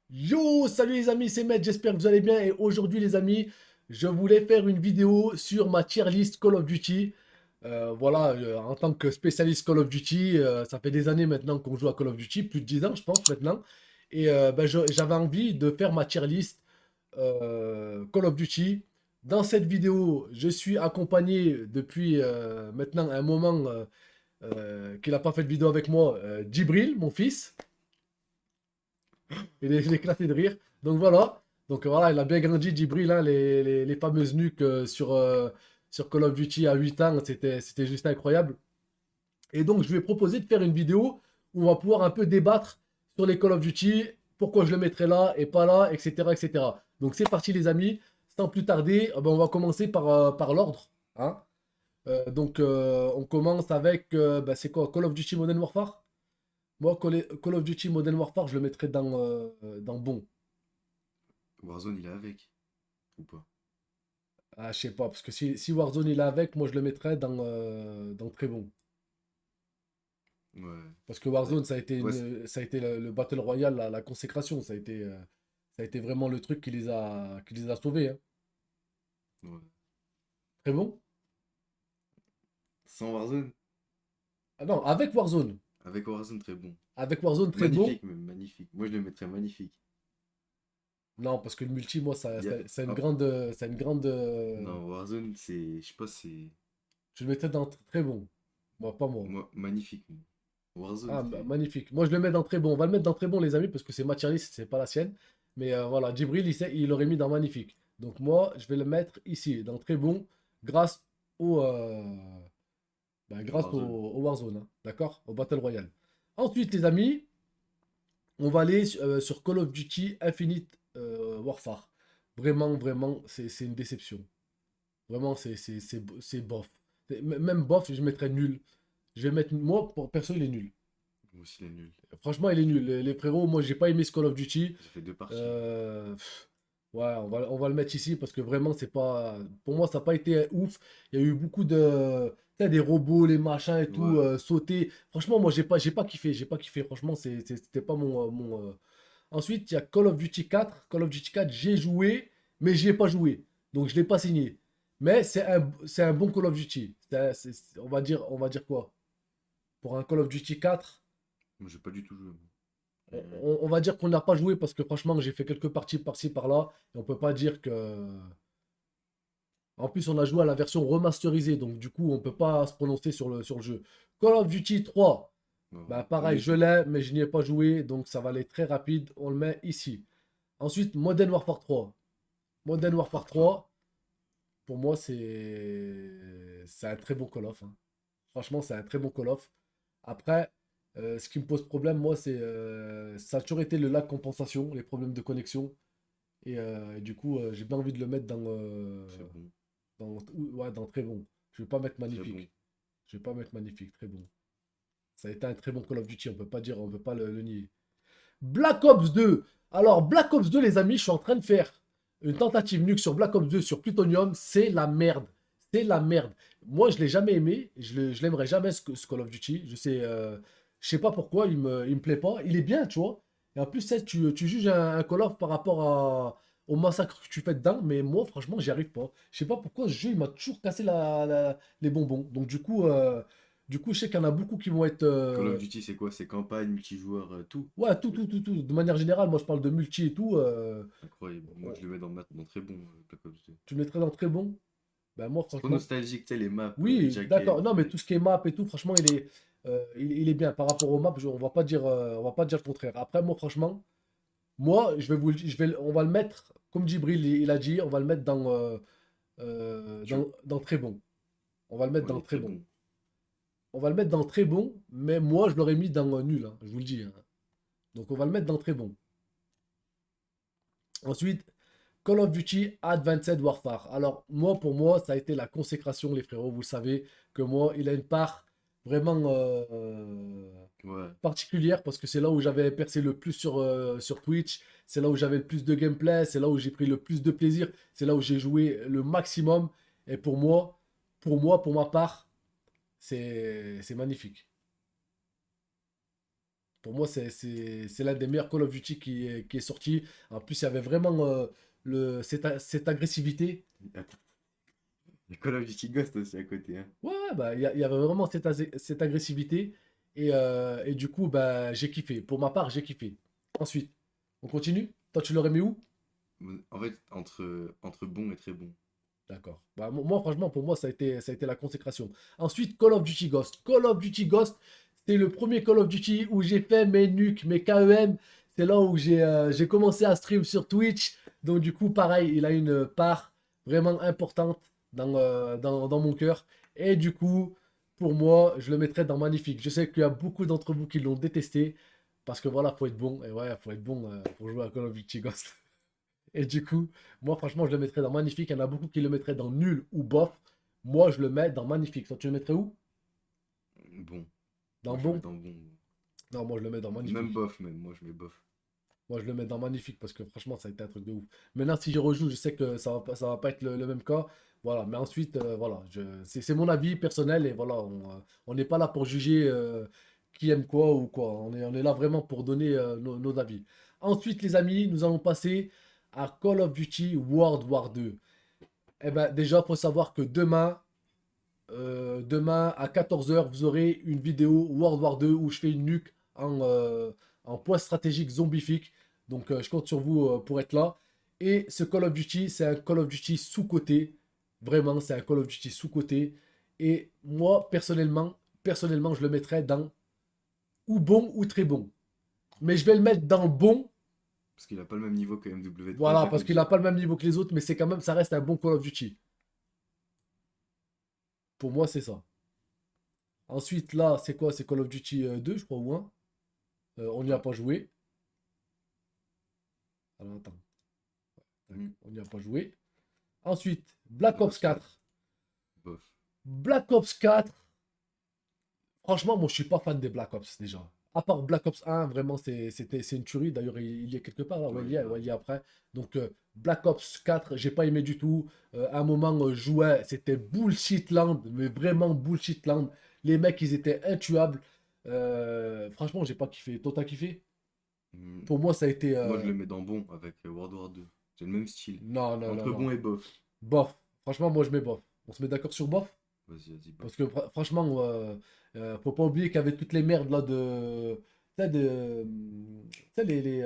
Yo, salut les amis, c'est Matt, j'espère que vous allez bien. Et aujourd'hui les amis, je voulais faire une vidéo sur ma tier list Call of Duty. Voilà, en tant que spécialiste Call of Duty, ça fait des années maintenant qu'on joue à Call of Duty, plus de 10 ans je pense maintenant. Et j'avais envie de faire ma tier list Call of Duty. Dans cette vidéo, je suis accompagné depuis maintenant un moment qu'il n'a pas fait de vidéo avec moi, Djibril, mon fils. Il est éclaté de rire. Donc voilà. Donc voilà, il a bien grandi, Djibril, hein, les fameuses nuques sur Call of Duty à 8 ans, c'était juste incroyable. Et donc je lui ai proposé de faire une vidéo où on va pouvoir un peu débattre sur les Call of Duty, pourquoi je le mettrais là et pas là, etc. etc. Donc c'est parti les amis, sans plus tarder, on va commencer par l'ordre, hein. On commence avec, c'est quoi, Call of Duty Modern Warfare? Moi, Call of Duty Modern Warfare, je le mettrais dans bon. Warzone, il est avec, ou pas? Ah, je sais pas, parce que si Warzone il est avec, moi je le mettrais dans très bon. Ouais. Parce que Ouais. Warzone, Ouais, ça a été le Battle Royale, la consécration. Ça a été vraiment le truc qui les a sauvés, hein. ouais. Très bon? Sans Warzone? Ah non, avec Warzone. Avec Warzone, très bon. Avec Warzone, très bon. Magnifique, même, magnifique. Moi, je le mettrais magnifique. Non, parce que le multi, moi, Il y a... c'est une ah, grande. C'est une grande. non, Warzone, c'est... Je sais pas, c'est... Je le mettrais dans très bon. Moi, pas moi. Moi, magnifique, moi. Warzone, Ah, c'est... magnifique. Moi, je le mets dans très bon. On va le mettre dans très bon, les amis, parce que c'est ma tier list, c'est pas la sienne. Mais voilà, Djibril, il l'aurait mis dans magnifique. Donc, moi, je vais le mettre ici, dans très bon, grâce au, euh, grâce Warzone. au Warzone, hein, d'accord? Au Battle Royale. Ensuite, les amis, on va aller sur Call of Duty Infinite Warfare. Vraiment, vraiment, c'est une déception. Vraiment, c'est bof. Même bof, je mettrais nul. Je vais mettre, moi, pour perso, il est nul. Moi aussi, il est nul. Franchement, il est nul. Les frérots, moi, j'ai pas aimé ce Call of Duty. J'ai fait deux parties. Pff, ouais, on va le mettre ici parce que vraiment, c'est pas. Pour moi, ça n'a pas été ouf. Il y a eu beaucoup de. Tu sais, des robots, les machins et tout, Ouais. sauter. Franchement, moi, j'ai pas kiffé. J'ai pas kiffé. Franchement, c'était pas mon. Ensuite, il y a Call of Duty 4. Call of Duty 4, j'ai joué, mais j'y ai pas joué. Donc, je l'ai pas signé. Mais c'est un bon Call of Duty. On va dire quoi? Pour un Call of Duty 4. Moi, j'ai pas du tout joué, moi. On va dire qu'on n'a pas joué parce que franchement, j'ai fait quelques parties par-ci par-là. Et on peut pas dire que. En plus, on a joué à la version remasterisée. Donc, du coup, on peut pas se prononcer sur le jeu. Call of Duty 3. Bah, pareil, je Magnifique. l'ai, mais je n'y ai pas joué. Donc, ça va aller très rapide. On le met ici. Ensuite, Modern Warfare 3. Modern Modern Warfare Warfare 3. 3, pour moi, c'est un très bon Call of, hein. Franchement, c'est un très bon Call of. Après, ce qui me pose problème, moi, ça a toujours été le lag compensation, les problèmes de connexion. Et du coup, j'ai bien envie de le mettre Très bon. ouais, dans très bon. Je vais pas mettre Très bon. magnifique. Je vais pas mettre magnifique, très bon. Ça a été un très bon Call of Duty, on peut pas dire, on peut pas le nier. Black Ops 2. Alors, Black Ops 2, les amis, je suis en train de faire une tentative nuque sur Black Ops 2 sur Plutonium. C'est la merde. C'est la merde. Moi, je l'ai jamais aimé. Je l'aimerais jamais ce Call of Duty. Je sais pas pourquoi, il me plaît pas. Il est bien, tu vois. Et en plus, tu juges un Call of par rapport au massacre que tu fais dedans. Mais moi, franchement, j'y arrive pas. Je sais pas pourquoi ce jeu, il m'a toujours cassé les bonbons. Donc, du coup, je sais qu'il y en a beaucoup qui vont être. Call of Duty, c'est quoi? C'est campagne, multijoueur, tout. Ouais, tout. De manière générale, moi je parle de multi et tout. Incroyable. Moi, On- je le mets dans très bon, Black Ops 2. Tu le mettrais dans très bon. Ben moi, C'est trop franchement, nostalgique, tu sais, les maps, les oui, d'accord. jackets, Non, mais tout ce qui est map et tout, franchement, il est bien. Par rapport aux maps, on va pas dire le contraire. Après, moi, franchement, moi, on va le mettre, comme Djibril il a dit, on va le mettre tu... dans très bon. On va le mettre Ouais, il dans est très très bon. bon. On va le mettre dans très bon, mais moi, je l'aurais mis dans nul, hein, je vous le dis, hein. Donc, on va le mettre dans très bon. Ensuite, Call of Duty Advanced Warfare. Alors, moi, pour moi, ça a été la consécration, les frérots. Vous savez que moi, il a une part vraiment Ouais, particulière parce que c'est là où j'avais percé le plus sur Twitch. C'est là où j'avais le plus de gameplay. C'est là où j'ai pris le plus de plaisir. C'est là où j'ai joué le maximum. Et pour ma part, c'est magnifique. Pour moi, c'est l'un des meilleurs Call of Duty qui est sorti. En plus, il y avait vraiment cette agressivité. Attends, il y a Call of Duty Ghost aussi à côté, hein. Ouais, ouais, bah, il y avait vraiment cette agressivité. Et du coup, bah, j'ai kiffé. Pour ma part, j'ai kiffé. Ensuite, on continue? Toi, tu l'aurais mis où? En fait, entre bon et très bon. D'accord. Bah, moi, franchement, pour moi, ça a été la consécration. Ensuite, Call of Duty Ghost. Call of Duty Ghost, c'est le premier Call of Duty où j'ai fait mes nuques, mes KEM. C'est là où j'ai commencé à stream sur Twitch. Donc, du coup, pareil, il a une part vraiment importante dans mon cœur. Et du coup, pour moi, je le mettrais dans Magnifique. Je sais qu'il y a beaucoup d'entre vous qui l'ont détesté. Parce que voilà, faut être bon. Et ouais, faut être bon pour jouer à Call of Duty Ghost. Et du coup, moi, franchement, je le mettrais dans magnifique. Il y en a beaucoup qui le mettraient dans nul ou bof. Moi, je le mets dans magnifique. Toi, tu le mettrais où? Bon. Dans Moi, je vais bon? mettre en bon. Non, moi, je le mets dans Même magnifique. bof, même. Moi, je mets bof. Moi, je le mets dans magnifique parce que franchement, ça a été un truc de ouf. Maintenant, si j'y rejoue, je sais que ça va pas être le même cas. Voilà. Mais ensuite, voilà. C'est mon avis personnel et voilà. On n'est pas là pour juger qui aime quoi ou quoi. On est là vraiment pour donner nos avis. Ensuite, les amis, nous allons passer à Call of Duty World War 2. Eh ben, déjà, il faut savoir que demain à 14 h, vous aurez une vidéo World War 2 où je fais une nuque en point stratégique zombifique. Donc, je compte sur vous pour être là. Et ce Call of Duty, c'est un Call of Duty sous-coté. Vraiment, c'est un Call of Duty sous-coté. Et moi, personnellement, je le mettrais dans ou bon ou très bon. Mais je vais le mettre dans le bon. Parce qu'il a pas le même niveau que MW3 Voilà, Black parce Ops qu'il n'a 2. pas le même niveau que les autres, mais c'est quand même, ça reste un bon Call of Duty. Pour moi, c'est ça. Ensuite, là, c'est quoi? C'est Call of Duty 2, je crois, ou 1. On n'y a Ouais. pas joué. Alors, attends. Tac, Hmm. on n'y a pas joué. Ensuite, Black Ops Ghost 4. 4. Bof. Black Ops 4. Franchement, moi, je suis pas fan des Black Ops, déjà. À part Black Ops 1, vraiment, c'est une tuerie. D'ailleurs, il y est quelque part, là. Ouais, Ouais, il il y est est, là. ouais, il y est après. Donc, Black Ops 4, j'ai pas aimé du tout. À un moment, je jouais, c'était Bullshit Land, mais vraiment Bullshit Land. Les mecs, ils étaient intuables. Franchement, j'ai pas kiffé. Toi, t'as kiffé? Hmm. Pour moi, ça a été. Moi, je le mets dans bon avec World War 2. C'est le même style. Non, non, non, Entre bon non. et bof. Bof. Franchement, moi, je mets bof. On se met d'accord sur bof? Vas-y, vas-y, bof. Parce que franchement, faut pas oublier qu'il y avait toutes les merdes là de. Tu sais, tu sais,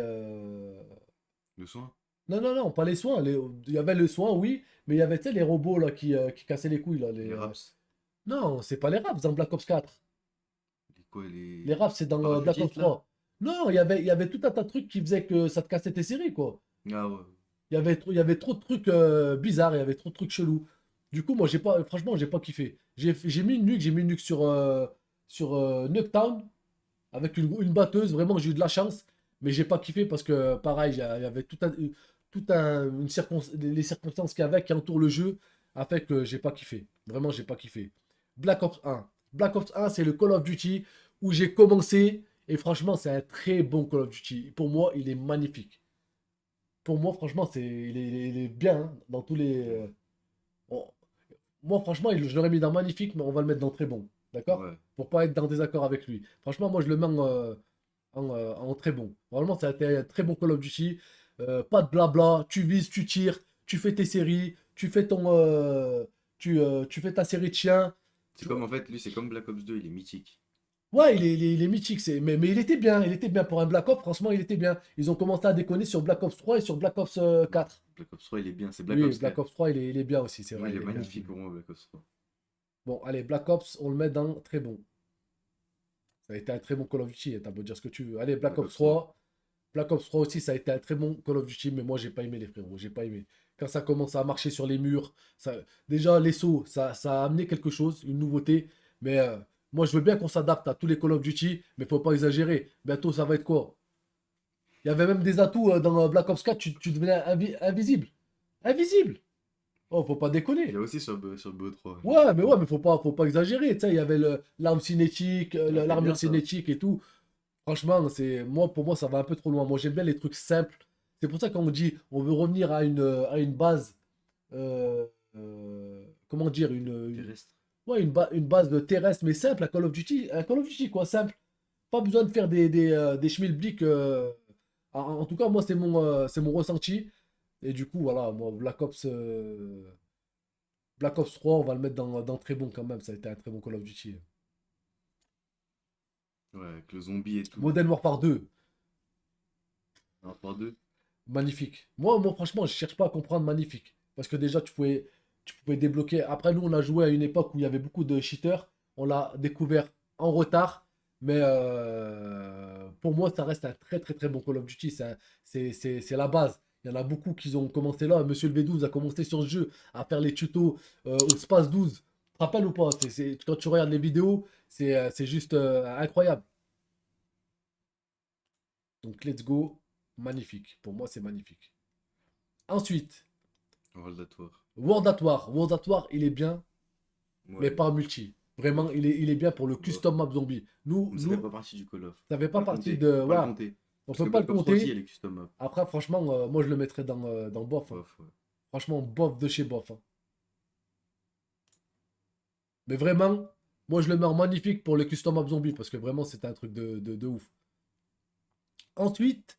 Le soin? Non, non, non, pas les soins. Il y avait le soin, oui, mais il y avait, tu sais, les robots là qui cassaient les couilles là. Les raps? Non, c'est pas les raps dans Black Ops 4. Les quoi? Les raps, c'est dans Black Ops Parachutistes, là? 3. Non, il y avait tout un tas de trucs qui faisaient que ça te cassait tes séries, quoi. Ah ouais. Il y avait trop de trucs bizarres, il y avait trop de trucs chelous. Du coup, moi, franchement, j'ai pas kiffé. J'ai mis une nuque sur Nuketown avec une batteuse. Vraiment, j'ai eu de la chance. Mais j'ai pas kiffé parce que, pareil, il y avait les circonstances qu'il y avait qui entourent le jeu a fait que j'ai pas kiffé. Vraiment, j'ai pas kiffé. Black Ops 1. Black Ops 1, c'est le Call of Duty où j'ai commencé. Et franchement, c'est un très bon Call of Duty. Pour moi, il est magnifique. Pour moi, franchement, il est bien hein, dans tous les. On- Moi, franchement, je l'aurais mis dans magnifique, mais on va le mettre dans très bon. D'accord? Ouais. Pour pas être dans désaccord avec lui. Franchement, moi, je le mets en très bon. Vraiment, ça a été un très bon Call of Duty. Pas de blabla. Tu vises, tu tires, tu fais tes séries, tu fais ta série de chiens. C'est Tu comme vois. en fait, lui, c'est comme Black Ops 2, il est mythique. Ouais, il est mythique, mais il était bien, il était bien. Pour un Black Ops, franchement, il était bien. Ils ont commencé à déconner sur Black Ops 3 et sur Black Ops 4. Black Ops 3, il est bien. C'est Black Oui, Ops Black 4. Ops 3, il est bien aussi, c'est Moi, vrai, il il est est bien. magnifique pour moi, Black Ops 3. Bon, allez, Black Ops, on le met dans très bon. Ça a été un très bon Call of Duty, t'as beau dire ce que tu veux. Allez, Black Black Ops Ops 3. 3. Black Ops 3 aussi, ça a été un très bon Call of Duty, mais moi, j'ai pas aimé les frérots, j'ai pas aimé. Quand ça commence à marcher sur les murs, déjà, les sauts, ça a amené quelque chose, une nouveauté, mais moi, je veux bien qu'on s'adapte à tous les Call of Duty, mais faut pas exagérer. Bientôt, ça va être quoi? Il y avait même des atouts dans Black Ops 4, tu devenais invisible. Invisible! Oh, faut pas Il y a déconner. aussi sur BO3. Ouais, mais faut pas exagérer. Tu sais, il y avait l'arme cinétique, Ah, c'est bien l'armure ça. cinétique et tout. Franchement, pour moi, ça va un peu trop loin. Moi, j'aime bien les trucs simples. C'est pour ça qu'on dit, on veut revenir à une base, euh, comment dire, Terrestre. ouais, une base terrestre, mais simple, un Call of Duty, quoi, simple. Pas besoin de faire des schmilblick. En tout cas, moi, c'est mon ressenti. Et du coup, voilà, moi, Black Ops 3, on va le mettre dans très bon quand même. Ça a été un très bon Call of Duty. Ouais, avec le zombie et tout. Modern Warfare 2, Un par deux. magnifique. Moi, franchement, je cherche pas à comprendre magnifique. Parce que déjà, tu pouvais débloquer. Après, nous, on a joué à une époque où il y avait beaucoup de cheaters. On l'a découvert en retard. Mais pour moi, ça reste un très très très bon Call of Duty. C'est la base. Il y en a beaucoup qui ont commencé là. Monsieur le V12 a commencé sur ce jeu à faire les tutos au Space 12. Tu te rappelles ou pas? Quand tu regardes les vidéos, c'est juste incroyable. Donc, let's go. Magnifique. Pour moi, c'est magnifique. Ensuite, Valdatoire. World at War. World at War, il est bien, mais Ouais, pas en multi. Vraiment, il est bien pour le bof. custom map zombie. Mais ça fait Nous, pas partie du Call of. ça fait Faut pas pas le partie compter. de. Faut pas le Voilà, compter. on Parce peut que pas le Black Ops 3 aussi, il y compter. a les custom maps. Après, franchement, moi, je le mettrais dans bof, hein. Bof, ouais. Franchement, bof de chez bof, hein. Mais vraiment, moi, je le mets en magnifique pour les custom map zombie parce que vraiment, c'était un truc de ouf. Ensuite,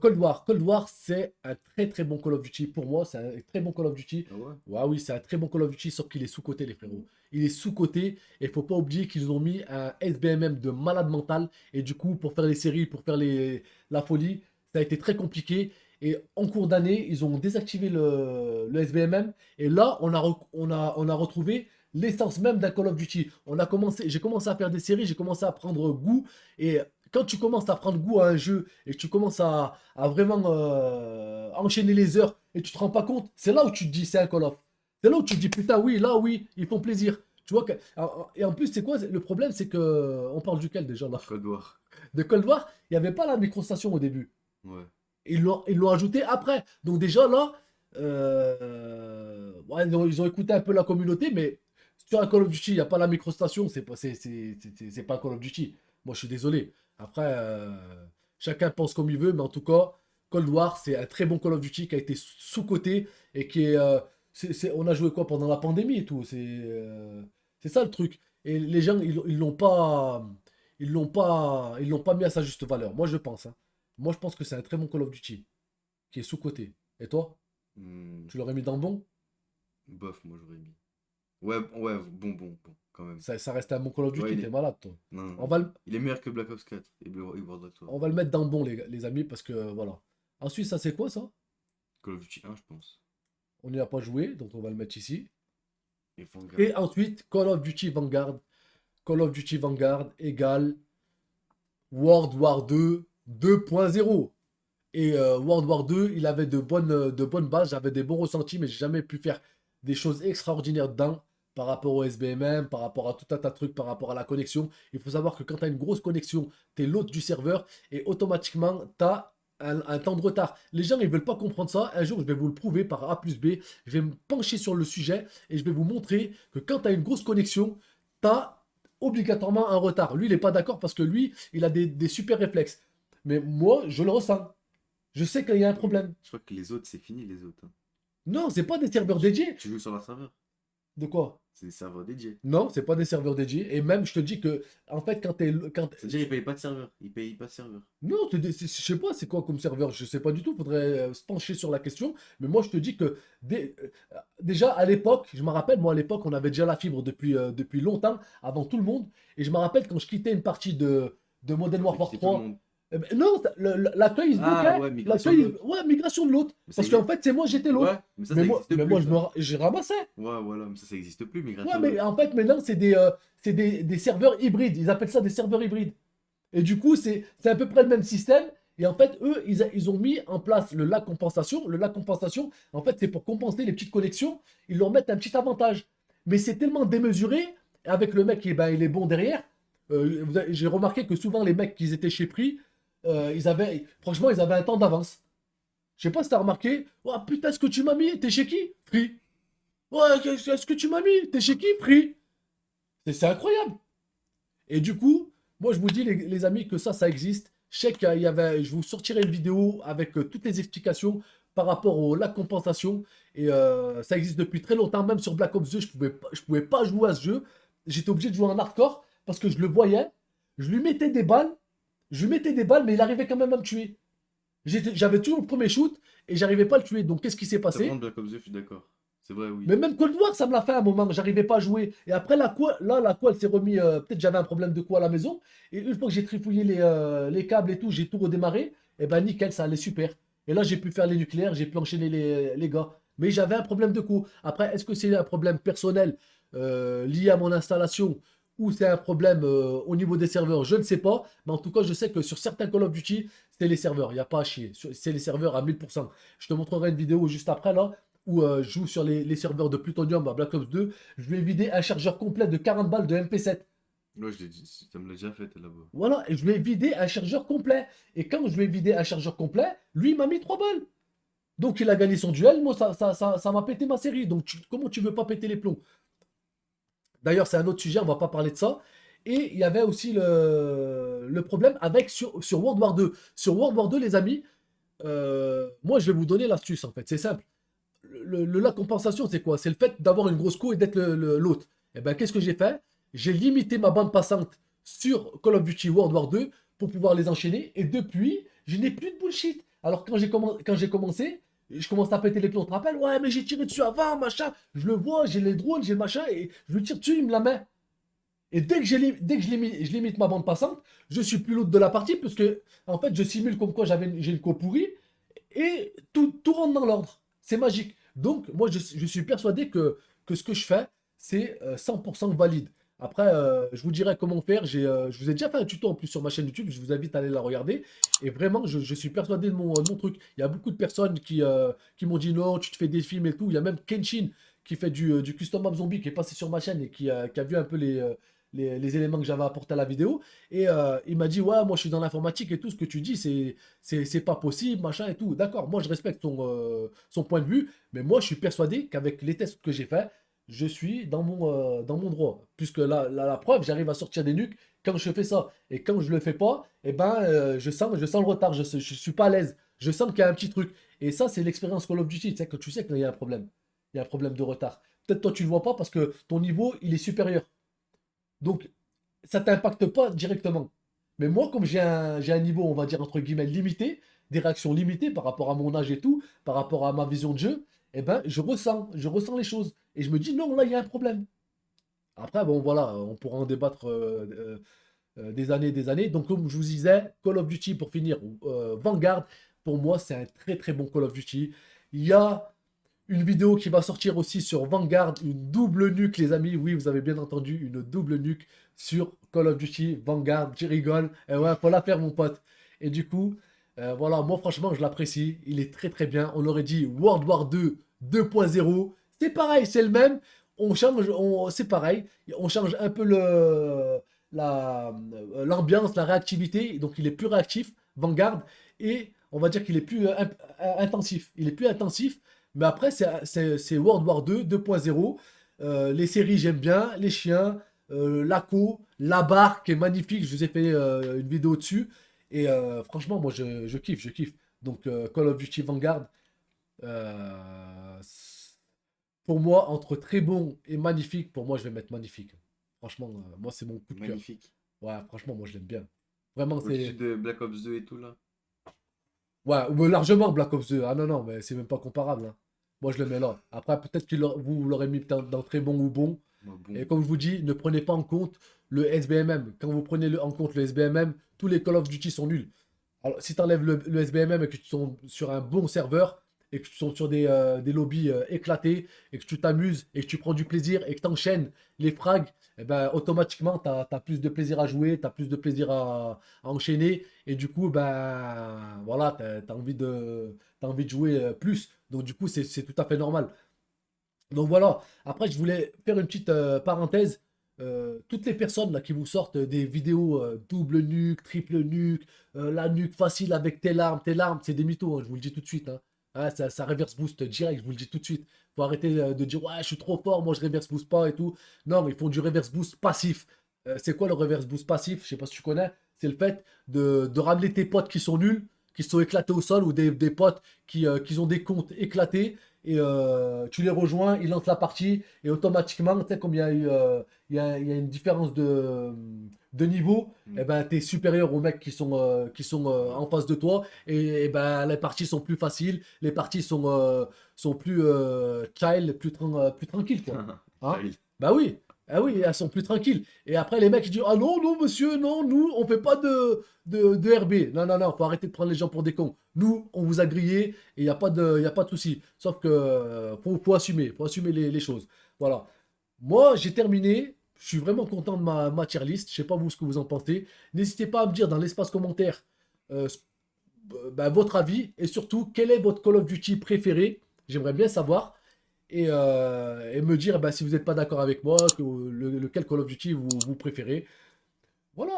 Cold War. Cold War, c'est un très très bon Call of Duty. Pour moi, c'est un très bon Call of Duty. Ah ouais? Ouais, oui, c'est un très bon Call of Duty, sauf qu'il est sous-coté, les frérots. Il est sous-coté, et il faut pas oublier qu'ils ont mis un SBMM de malade mental. Et du coup, pour faire les séries, pour faire la folie, ça a été très compliqué. Et en cours d'année, ils ont désactivé le SBMM. Et là, on a retrouvé l'essence même d'un Call of Duty. J'ai commencé à faire des séries, j'ai commencé à prendre goût. Et quand tu commences à prendre goût à un jeu et que tu commences à vraiment enchaîner les heures et tu te rends pas compte, c'est là où tu te dis c'est un Call of. C'est là où tu te dis putain, oui, là, oui, ils font plaisir. Tu vois et en plus, c'est quoi le problème? C'est que. On parle duquel déjà là? Code War. De Cold War, il n'y avait pas la microstation au début. Ouais. Ils l'ont ajouté après. Donc déjà là, ouais, ils ont écouté un peu la communauté, mais sur un Call of Duty, il n'y a pas la microstation, c'est pas un Call of Duty. Moi, je suis désolé. Après, chacun pense comme il veut, mais en tout cas, Cold War, c'est un très bon Call of Duty qui a été sous-coté et qui est, on a joué quoi pendant la pandémie et tout. C'est ça le truc. Et les gens, ils l'ont pas mis à sa juste valeur. Moi, je pense, hein. Moi, je pense que c'est un très bon Call of Duty qui est sous-coté. Et toi, Hmm, tu l'aurais mis dans le bon? bof, moi j'aurais mis. Ouais, ouais, bon, quand même. Ça reste un bon Call of Ouais, Duty, t'es malade, toi. Non, non, On non. va le, Il est meilleur que Black Ops 4 et World at War. on va le mettre dans le bon, les amis, parce que voilà. Ensuite, ça, c'est quoi ça? Call of Duty 1, je pense. On n'y a pas joué, donc on va le mettre ici. Et Vanguard. Et ensuite, Call of Duty Vanguard. Call of Duty Vanguard égale World War 2 2.0. Et World War 2, il avait de bonnes bases, j'avais des bons ressentis, mais j'ai jamais pu faire des choses extraordinaires dedans par rapport au SBMM, par rapport à tout un tas de trucs, par rapport à la connexion. Il faut savoir que quand tu as une grosse connexion, tu es l'hôte du serveur et automatiquement, tu as un temps de retard. Les gens, ils veulent pas comprendre ça. Un jour, je vais vous le prouver par A plus B. Je vais me pencher sur le sujet et je vais vous montrer que quand tu as une grosse connexion, tu as obligatoirement un retard. Lui, il n'est pas d'accord parce que lui, il a des super réflexes. Mais moi, je le ressens. Je sais qu'il y a un problème. Je crois que les autres, c'est fini, les autres, hein. Non, c'est pas des serveurs dédiés. Tu joues sur leur serveur. De quoi? C'est des serveurs dédiés. Non, c'est pas des serveurs dédiés. Et même, je te dis que, en fait, C'est-à-dire, ils payent pas de serveur. Ils payent pas de serveur. non, je sais pas, c'est quoi comme serveur? Je sais pas du tout. Faudrait se pencher sur la question. Mais moi, je te dis que déjà à l'époque, je me rappelle, moi à l'époque, on avait déjà la fibre depuis longtemps, avant tout le monde. Et je me rappelle quand je quittais une partie de Modern Ça fait Warfare quitter tout le 3. monde. Eh ben, non, l'accueil il se Ah bloquait. ouais, migration de l'autre. Ouais, migration de l'autre. Mais ça Parce qu'en existe. fait, c'est moi, j'étais l'autre. Ouais, mais ça, Mais ça moi, existe mais plus, moi, ça. j'ai ramassé. Ouais, voilà, mais ça existe plus, Ouais, migration de mais l'autre. en fait, maintenant, c'est des serveurs hybrides. Ils appellent ça des serveurs hybrides. Et du coup, c'est à peu près le même système. Et en fait, eux, ils ont mis en place le lac compensation. Le lac compensation, en fait, c'est pour compenser les petites connexions. Ils leur mettent un petit avantage. Mais c'est tellement démesuré. Avec le mec, ben, il est bon derrière. J'ai remarqué que souvent, les mecs qui étaient chez Free, franchement, ils avaient un temps d'avance. Je sais pas si t'as remarqué. Oh putain, ce que tu m'as mis, t'es chez qui? Free. Ouais, qu'est-ce que tu m'as mis? T'es chez qui? Free. C'est incroyable. Et du coup, moi je vous dis les amis que ça existe. Je sais je vous sortirai une vidéo avec toutes les explications par rapport au lac compensation. Et ça existe depuis très longtemps. Même sur Black Ops 2, je pouvais pas jouer à ce jeu. J'étais obligé de jouer en hardcore parce que je le voyais. Je lui mettais des balles, mais il arrivait quand même à me tuer. J'avais toujours le premier shoot et j'arrivais pas à le tuer. Donc qu'est-ce qui s'est Ça prend passé? Black Ops 2, je suis d'accord. C'est vrai, oui. Mais même Cold War, ça me l'a fait à un moment. J'arrivais pas à jouer. Et après, la quoi, elle s'est remis. Peut-être j'avais un problème de quoi à la maison. Et une fois que j'ai trifouillé les câbles et tout, j'ai tout redémarré. Et ben nickel, ça allait super. Et là, j'ai pu faire les nucléaires, j'ai pu enchaîner les gars. Mais j'avais un problème de coup. Après, est-ce que c'est un problème personnel lié à mon installation ou c'est un problème au niveau des serveurs? Je ne sais pas. Mais en tout cas, je sais que sur certains Call of Duty, c'est les serveurs. Il n'y a pas à chier. C'est les serveurs à 1000%. Je te montrerai une vidéo juste après là où je joue sur les serveurs de Plutonium à Black Ops 2, je lui ai vidé un chargeur complet de 40 balles de MP7. Ouais, je l'ai dit, ça me l'a déjà fait là-bas. Voilà, et je lui ai vidé un chargeur complet. Et quand je lui ai vidé un chargeur complet, lui, il m'a mis 3 balles. Donc il a gagné son duel, moi, ça m'a pété ma série. Donc comment tu veux pas péter les plombs? D'ailleurs, c'est un autre sujet, on va pas parler de ça. Et il y avait aussi le problème avec sur World War 2. Sur World War 2, les amis, moi, je vais vous donner l'astuce, en fait. C'est simple. La compensation, c'est quoi? C'est le fait d'avoir une grosse co et d'être l'autre. Et ben, qu'est-ce que j'ai fait? J'ai limité ma bande passante sur Call of Duty World War 2 pour pouvoir les enchaîner. Et depuis, je n'ai plus de bullshit. Alors, quand j'ai commencé, je commence à péter les plombs. Tu te rappelles? Ouais, mais j'ai tiré dessus avant, machin. Je le vois, j'ai les drones, j'ai le machin. Et je lui tire dessus, il me la met. Et dès que je limite ma bande passante, je suis plus l'autre de la partie. Parce que, en fait, je simule comme quoi j'ai une co pourrie et tout rentre dans l'ordre. C'est magique. Donc, moi, je suis persuadé que ce que je fais, c'est 100% valide. Après, je vous dirai comment faire. Je vous ai déjà fait un tuto en plus sur ma chaîne YouTube. Je vous invite à aller la regarder. Et vraiment, je suis persuadé de mon truc. Il y a beaucoup de personnes qui m'ont dit non, tu te fais des films et tout. Il y a même Kenshin qui fait du custom map zombie qui est passé sur ma chaîne et qui a vu un peu les éléments que j'avais apportés à la vidéo. Et il m'a dit, ouais, moi je suis dans l'informatique et tout, ce que tu dis, c'est pas possible, machin et tout. D'accord, moi je respecte son point de vue, mais moi je suis persuadé qu'avec les tests que j'ai faits, je suis dans mon droit. Puisque la preuve, j'arrive à sortir des nuques quand je fais ça. Et quand je le fais pas, eh ben, je sens le retard, je suis pas à l'aise. Je sens qu'il y a un petit truc. Et ça, c'est l'expérience Call of Duty. Tu sais, que tu sais qu'il y a un problème. Il y a un problème de retard. Peut-être toi, tu le vois pas parce que ton niveau, il est supérieur. Donc, ça t'impacte pas directement. Mais moi, comme j'ai un niveau, on va dire, entre guillemets, limité, des réactions limitées par rapport à mon âge et tout, par rapport à ma vision de jeu, eh ben, je ressens les choses. Et je me dis, non, là, il y a un problème. Après, bon, voilà, on pourra en débattre des années et des années. Donc, comme je vous disais, Call of Duty, pour finir, Vanguard, pour moi, c'est un très, très bon Call of Duty. Il y a une vidéo qui va sortir aussi sur Vanguard, une double nuque, les amis. Oui, vous avez bien entendu, une double nuque sur Call of Duty Vanguard. Je rigole. Et ouais, faut la faire, mon pote. Et du coup, voilà, moi, franchement, je l'apprécie. Il est très, très bien. On aurait dit World War 2 2.0. C'est pareil, c'est le même. C'est pareil. On change un peu l'ambiance, la réactivité. Donc, il est plus réactif, Vanguard. Et on va dire qu'il est plus intensif. Il est plus intensif. Mais après, c'est World War 2 2.0. Les séries, j'aime bien. Les chiens, l'ACO, la barque qui est magnifique. Je vous ai fait une vidéo dessus. Et franchement, moi, je kiffe, je kiffe. Donc, Call of Duty Vanguard, pour moi, entre très bon et magnifique, pour moi, je vais mettre magnifique. Franchement, moi, c'est mon coup de cœur. Magnifique. Ouais, franchement, moi, je l'aime bien. Vraiment, Au-dessus c'est. de Black Ops 2 et tout là. Ouais, mais largement Black Ops 2. Ah non, non, mais c'est même pas comparable, hein. Moi, je le mets là. Après, peut-être que vous l'aurez mis dans très bon ou bon. Bah, Et bon. comme je vous dis, ne prenez pas en compte le SBMM. Quand vous prenez en compte le SBMM, tous les Call of Duty sont nuls. Alors, si tu enlèves le SBMM et que tu tombes sur un bon serveur, et que tu tombes sur des lobbies éclatés, et que tu t'amuses, et que tu prends du plaisir, et que tu enchaînes les frags, eh ben, automatiquement, tu as plus de plaisir à jouer, tu as plus de plaisir à enchaîner, et du coup, ben, voilà, t'as envie de jouer plus. Donc, du coup, c'est tout à fait normal. Donc voilà, après je voulais faire une petite parenthèse. Toutes les personnes là qui vous sortent des vidéos double nuque, triple nuque, la nuque facile avec telle arme, c'est des mythos, hein, je vous le dis tout de suite, hein. Ah, ça reverse boost direct, je vous le dis tout de suite. Faut arrêter de dire ouais je suis trop fort, moi je reverse boost pas et tout. Non, ils font du reverse boost passif. C'est quoi le reverse boost passif? Je sais pas si tu connais. C'est le fait de ramener tes potes qui sont nuls, qui sont éclatés au sol, ou des potes qui ont des comptes éclatés et tu les rejoins, ils lancent la partie et automatiquement, tu sais, comme il y a eu, il y a une différence de niveau, Mm. et ben, tu es supérieur aux mecs qui sont Ouais. en face de toi et ben, les parties sont plus faciles, les parties sont plus chill, plus tranquilles, quoi. Hein? Child. Bah oui, ah oui, elles sont plus tranquilles. Et après, les mecs, ils disent, ah non, non, monsieur, non, nous, on fait pas de RB. Non, non, non, faut arrêter de prendre les gens pour des cons. Nous, on vous a grillé et il y a pas de souci. Sauf que faut assumer les choses. Voilà. Moi, j'ai terminé. Je suis vraiment content de ma tier list. Je sais pas vous ce que vous en pensez. N'hésitez pas à me dire dans l'espace commentaire euh, ce- ben, votre avis et surtout quel est votre Call of Duty préféré. J'aimerais bien savoir et me dire bah, si vous n'êtes pas d'accord avec moi, lequel Call of Duty vous préférez. Voilà,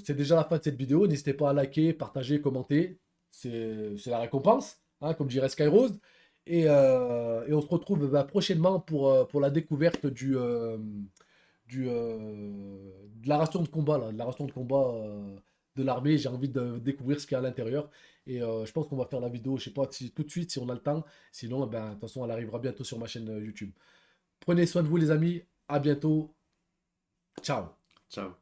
c'est déjà la fin de cette vidéo. N'hésitez pas à liker, partager, commenter. C'est la récompense, hein, comme dirait Skyrose. Et on se retrouve bah, prochainement pour la découverte de la ration de combat, là, de la ration de combat de l'armée. J'ai envie de découvrir ce qu'il y a à l'intérieur. Et je pense qu'on va faire la vidéo, je sais pas si tout de suite, si on a le temps. Sinon, ben, de toute façon, elle arrivera bientôt sur ma chaîne YouTube. Prenez soin de vous, les amis. À bientôt. Ciao. Ciao.